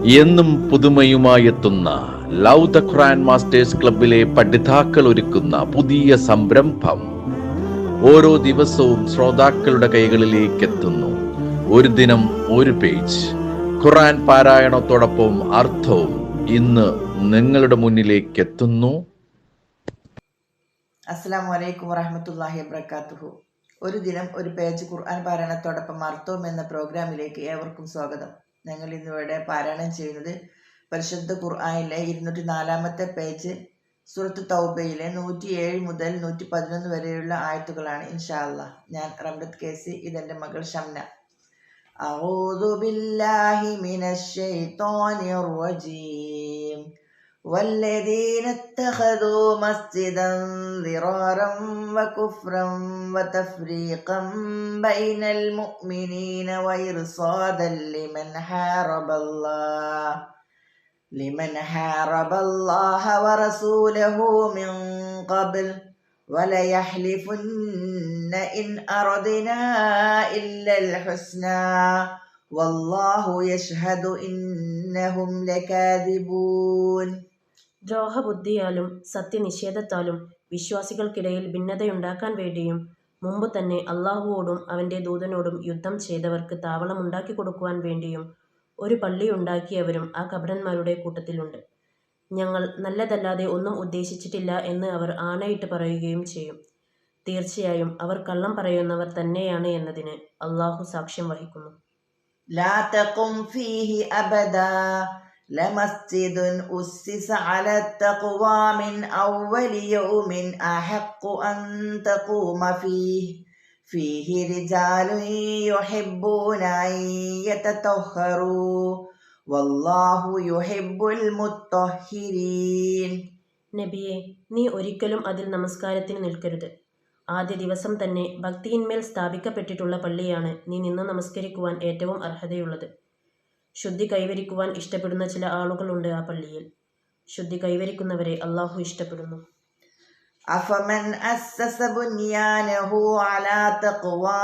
എന്നും പുതുമയുമായെത്തുന്ന love the Quran masters ക്ലബിലെ പഠിതാക്കൾ ഒരുക്കുന്ന പുതിയ സംരംഭം ഓരോ ദിവസവും ശ്രോതാക്കളുടെ കൈകളിലേക്ക് എത്തുന്നു. ഒരു ദിനം ഒരു പേജ് ഖുർആൻ പാരായണത്തോടൊപ്പം അർത്ഥവും ഇന്ന് നിങ്ങളുടെ മുന്നിലേക്ക് എത്തുന്നു. അസ്സലാമു അലൈക്കും വറഹ്മത്തുള്ളാഹി വബറകാതുഹു. ഒരു ദിനം ഒരു പേജ് ഖുർആൻ പാരായണത്തോടൊപ്പം അർത്ഥവും എന്ന പ്രോഗ്രാമിലേക്ക് ഏവർക്കും സ്വാഗതം. ഞങ്ങൾ ഇന്നിവിടെ പാരായണം ചെയ്യുന്നത് പരിശുദ്ധ ഖുർആനിലെ 204-ാമത്തെ പേജ് സൂറത്ത് തൗബയിലെ 107 മുതൽ 111 വരെയുള്ള ആയത്തുകളാണ്. ഇൻഷാ അല്ലാഹ്. ഞാൻ റംലത്ത് കേസി, ഇതെൻ്റെ മകൾ ഷംന. അഊദു ബില്ലാഹി മിനശ് ശൈത്വാനിർ റജീം. والذين اتخذوا مسجدا ضرارا وكفرا وتفريقا بين المؤمنين وإرصادا لمن حارب الله ورسوله من قبل وليحلفن إن أردنا إلا الحسنى والله يشهد إنهم لكاذبون. ദ്രോഹബുദ്ധിയാലും സത്യനിഷേധത്താലും വിശ്വാസികൾക്കിടയിൽ ഭിന്നതയുണ്ടാക്കാൻ വേണ്ടിയും മുമ്പ് തന്നെ അള്ളാഹുവോടും അവൻ്റെ ദൂതനോടും യുദ്ധം ചെയ്തവർക്ക് താവളമുണ്ടാക്കി കൊടുക്കുവാൻ വേണ്ടിയും ഒരു പള്ളി ഉണ്ടാക്കിയവരും ആ കപടന്മാരുടെ കൂട്ടത്തിലുണ്ട്. ഞങ്ങൾ നല്ലതല്ലാതെ ഒന്നും ഉദ്ദേശിച്ചിട്ടില്ല എന്ന് അവർ ആണയിട്ട് പറയുകയും ചെയ്യും. തീർച്ചയായും അവർ കള്ളം പറയുന്നവർ തന്നെയാണ് എന്നതിന് അള്ളാഹു സാക്ഷ്യം വഹിക്കുന്നു. لا تقم فيه أبدا لمسجد أسس على التقوى من أول يوم أحق أن تقوم فيه رجال يحبون أن يتطهروا والله يحب المطهرين. നബിയെ, നീ ഒരിക്കലും അതിൽ നമസ്കാരത്തിന് നിൽക്കരുത്. ആദ്യ ദിവസം തന്നെ ഭക്തിയിന്മേൽ സ്ഥാപിക്കപ്പെട്ടിട്ടുള്ള പള്ളിയാണ് നീ നിന്ന് നമസ്കരിക്കുവാൻ ഏറ്റവും അർഹതയുള്ളത്. ശുദ്ധി കൈവരിക്കുവാൻ ഇഷ്ടപ്പെടുന്ന ചില ആളുകളുണ്ട് ആ പള്ളിയിൽ. ശുദ്ധി കൈവരിക്കുന്നവരെ അള്ളാഹു ഇഷ്ടപ്പെടുന്നു. അഫമൻ അസ്സസ ബുനിയാനഹു അലാ തഖ്വാ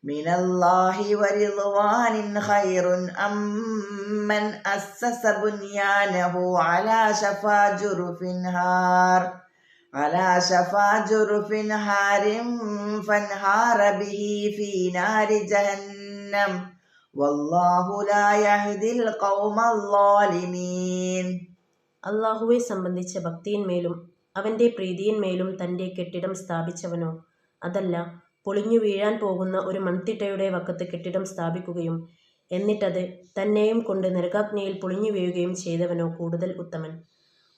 മിനല്ലാഹി വറിദ്വാനിൻ ഖൈറുൻ അമ്മൻ അസ്സസ ബുനിയാനഹു അലാ ശഫാ ജുർഫിൻ ഹാരിം ഫൻഹാര ബിഹി ഫീ നാരി ജഹന്നം വല്ലാഹു ലാ യഹ്ദിൽ ഖൗമൽ ളാലിമീൻ. അള്ളാഹുവെ സംബന്ധിച്ച ഭക്തിയിന്മേലും അവൻ്റെ പ്രീതിയിന്മേലും തൻ്റെ കെട്ടിടം സ്ഥാപിച്ചവനോ, അതല്ല പൊളിഞ്ഞു വീഴാൻ പോകുന്ന ഒരു മൺതിട്ടയുടെ വക്കത്ത് കെട്ടിടം സ്ഥാപിക്കുകയും എന്നിട്ടത് തന്നെയും കൊണ്ട് നരകാഗ്നിയിൽ പൊളിഞ്ഞു വീഴുകയും ചെയ്തവനോ കൂടുതൽ ഉത്തമൻ.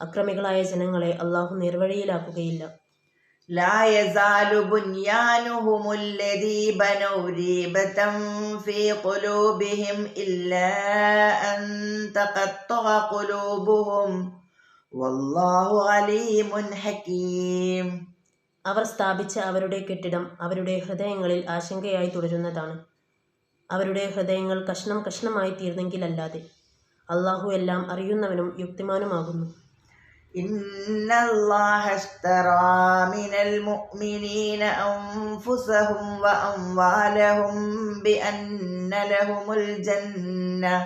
അക്രമികളായ ജനങ്ങളെ അള്ളാഹു നേർവഴിയിലാക്കുകയില്ല. لا يزال بنيانهم الذي بنوا ريبة في قلوبهم إلا أن تقطع قلوبهم والله عليم حكيم. അവർ സ്ഥാപിച്ച അവരുടെ കെട്ടിടം അവരുടെ ഹൃദയങ്ങളിൽ ആശങ്കയായി തുടരുന്നതാണ്. അവരുടെ ഹൃദയങ്ങൾ കഷ്ണം കഷ്ണമായി തീർന്നെങ്കിലല്ലാതെ. അള്ളാഹു എല്ലാം അറിയുന്നവനും യുക്തിമാനുമാകുന്നു. إن الله اشترى من المؤمنين أنفسهم وأموالهم بأن لهم الجنة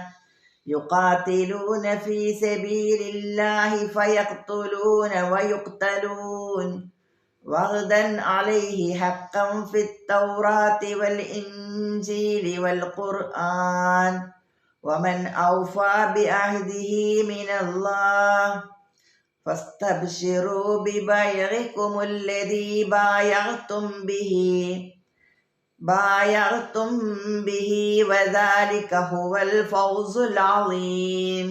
يقاتلون في سبيل الله فيقتلون ويقتلون وعدا عليه حقا في التوراة والإنجيل والقرآن ومن أوفى بعهده من الله فاستبشروا ببيعكم الذي بايعتم به وذلك هو الفوز العظيم.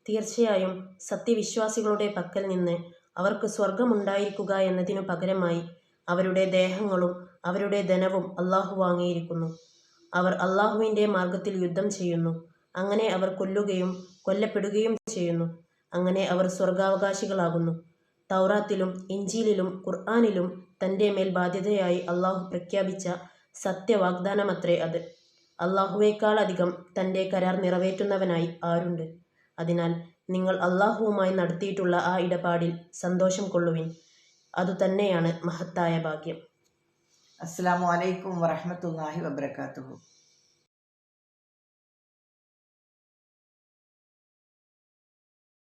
തീർച്ചയായും സത്യവിശ്വാസികളുടെ പക്കൽ നിന്ന് അവർക്ക് സ്വർഗമുണ്ടായിരിക്കുക എന്നതിനു പകരമായി അവരുടെ ദേഹങ്ങളും അവരുടെ ധനവും അള്ളാഹു വാങ്ങിയിരിക്കുന്നു. അവർ അള്ളാഹുവിൻ്റെ മാർഗത്തിൽ യുദ്ധം ചെയ്യുന്നു. അങ്ങനെ അവർ കൊല്ലുകയും കൊല്ലപ്പെടുകയും ചെയ്യുന്നു. അങ്ങനെ അവർ സ്വർഗാവകാശികളാകുന്നു. തൗറാത്തിലും ഇഞ്ചീലിലും ഖുർആനിലും തൻ്റെ മേൽ ബാധ്യതയായി അള്ളാഹു പ്രഖ്യാപിച്ച സത്യവാഗ്ദാനമത്രേ അത്. അള്ളാഹുവേക്കാൾ അധികം തൻ്റെ കരാർ നിറവേറ്റുന്നവനായി ആരുണ്ട്? അതിനാൽ നിങ്ങൾ അള്ളാഹുവുമായി നടത്തിയിട്ടുള്ള ആ ഇടപാടിൽ സന്തോഷം കൊള്ളുവിൻ. അതുതന്നെയാണ് മഹത്തായ ഭാഗ്യം. അസ്സലാമു അലൈക്കും വറഹ്മത്തുള്ളാഹി വബറകാതുഹു.